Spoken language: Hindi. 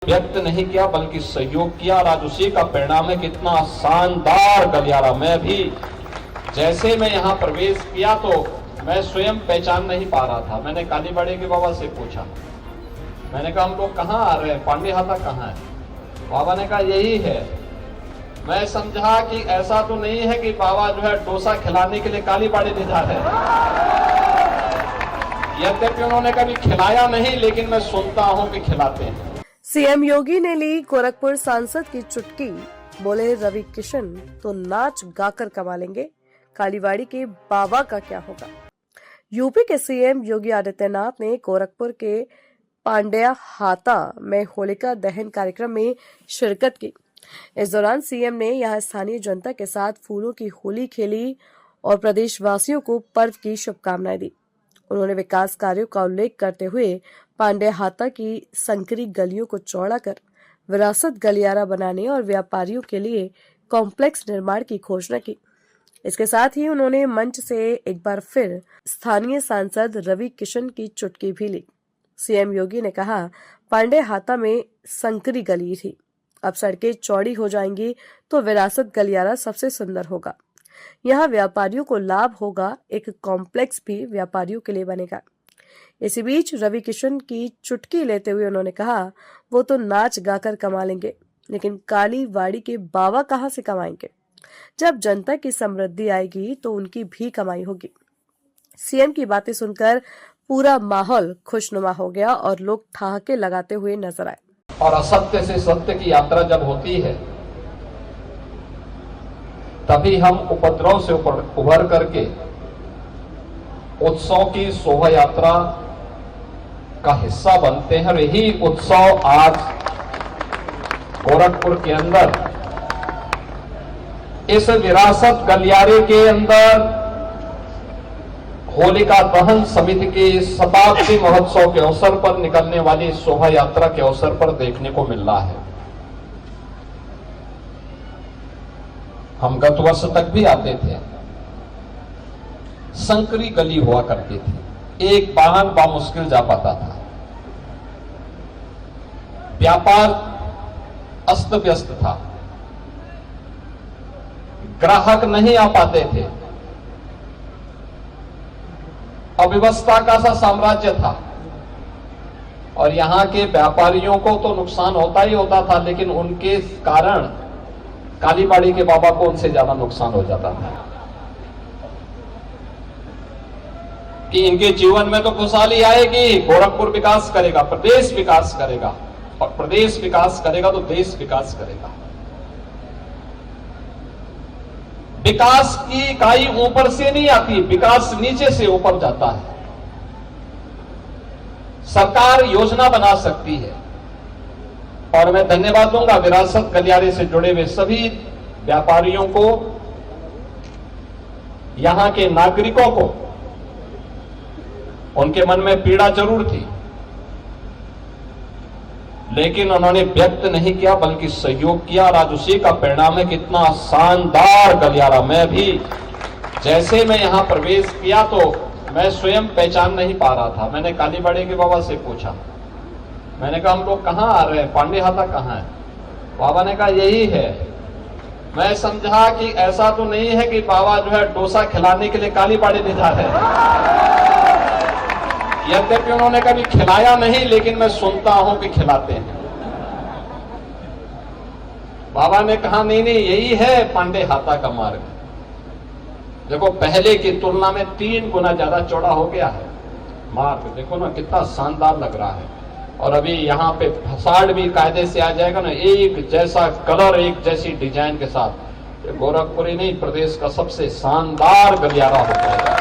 व्यक्त नहीं किया बल्कि सहयोग किया और आज उसी का परिणाम है। कितना शानदार गलियारा। मैं भी जैसे मैं यहाँ प्रवेश किया तो मैं स्वयं पहचान नहीं पा रहा था। मैंने कालीबाड़ी के बाबा से पूछा, मैंने कहा हम लोग कहाँ आ रहे हैं, पांडे हाता कहाँ है? बाबा ने कहा यही है। मैं समझा कि ऐसा तो नहीं है कि बाबा जो है डोसा खिलाने के लिए कालीबाड़ी ले जा रहे हैं। यद्यपि उन्होंने कभी खिलाया नहीं, लेकिन मैं सुनता हूँ कि खिलाते हैं। सीएम योगी ने ली गोरखपुर सांसद की चुटकी, बोले रवि किशन तो नाच गाकर कमा लेंगे, कालीबाड़ी के बाबा का क्या होगा। यूपी के सीएम योगी आदित्यनाथ ने गोरखपुर के पांड्या हाता में होलिका दहन कार्यक्रम में शिरकत की। इस दौरान सीएम ने यहां स्थानीय जनता के साथ फूलों की होली खेली और प्रदेशवासियों को पर्व की शुभकामनाएं दी। उन्होंने विकास कार्यों का उल्लेख करते हुए पांड्या हाता की संकरी गलियों को चौड़ा कर विरासत गलियारा बनाने और व्यापारियों के लिए कॉम्प्लेक्स निर्माण की घोषणा की। इसके साथ ही उन्होंने मंच से एक बार फिर स्थानीय सांसद रवि किशन की चुटकी भी ली। सीएम योगी ने कहा, पांड्या हाता में संकरी गली थी, अब सड़कें चौड़ी हो जाएंगी तो विरासत गलियारा सबसे सुंदर होगा। यहाँ व्यापारियों को लाभ होगा, एक कॉम्प्लेक्स भी व्यापारियों के लिए बनेगा। इसी बीच रवि किशन की चुटकी लेते हुए उन्होंने कहा, वो तो नाच गाकर कमा लेंगे, लेकिन कालीबाड़ी के बाबा कहाँ से कमाएंगे? जब जनता की समृद्धि आएगी तो उनकी भी कमाई होगी। सीएम की बातें सुनकर पूरा माहौल खुशनुमा हो गया और लोग ठहाके लगाते हुए नजर आए। और असत्य से सत्य की यात्रा जब होती है तभी हम उपद्रव से उभर करके उत्सव की शोभा यात्रा का हिस्सा बनते हैं। और यही उत्सव आज गोरखपुर के अंदर इस विरासत गलियारे के अंदर होलिका दहन समिति के शताब्दी महोत्सव के अवसर पर निकलने वाली शोभा यात्रा के अवसर पर देखने को मिल रहा है। हम गत वर्ष तक भी आते थे, संकरी गली हुआ करती थी, एक वाहन बामुश्किल जा पाता था, व्यापार अस्त व्यस्त था, ग्राहक नहीं आ पाते थे, अव्यवस्था का सा साम्राज्य था और यहां के व्यापारियों को तो नुकसान होता ही होता था, लेकिन उनके कारण कालीबाड़ी के बाबा को उनसे ज्यादा नुकसान हो जाता था कि इनके जीवन में तो खुशहाली आएगी, गोरखपुर विकास करेगा, प्रदेश विकास करेगा, और प्रदेश विकास करेगा तो देश विकास करेगा। विकास की इकाई ऊपर से नहीं आती, विकास नीचे से ऊपर जाता है। सरकार योजना बना सकती है और मैं धन्यवाद दूंगा विरासत गलियारे से जुड़े हुए सभी व्यापारियों को, यहां के नागरिकों को। उनके मन में पीड़ा जरूर थी, लेकिन उन्होंने व्यक्त नहीं किया बल्कि सहयोग किया और आज उसी का परिणाम है। कितना शानदार गलियारा। मैं भी जैसे मैं यहाँ प्रवेश किया तो मैं स्वयं पहचान नहीं पा रहा था। मैंने कालीबाड़ी के बाबा से पूछा, मैंने कहा हम लोग कहाँ आ रहे हैं, पांडे हाता कहाँ है? बाबा ने कहा यही है। मैं समझा कि ऐसा तो नहीं है कि बाबा जो है डोसा खिलाने के लिए कालीबाड़ी ले जा रहे हैं। यद्यपि उन्होंने कभी खिलाया नहीं, लेकिन मैं सुनता हूं कि खिलाते हैं। बाबा ने कहा नहीं नहीं, यही है पांडे हाता का मार्ग। देखो पहले की तुलना में 3 गुना ज्यादा चौड़ा हो गया है मार्ग। देखो ना कितना शानदार लग रहा है। और अभी यहाँ पे फसाड भी कायदे से आ जाएगा ना, एक जैसा कलर, एक जैसी डिजाइन के साथ। गोरखपुर ही नहीं, प्रदेश का सबसे शानदार गलियारा हो जाएगा।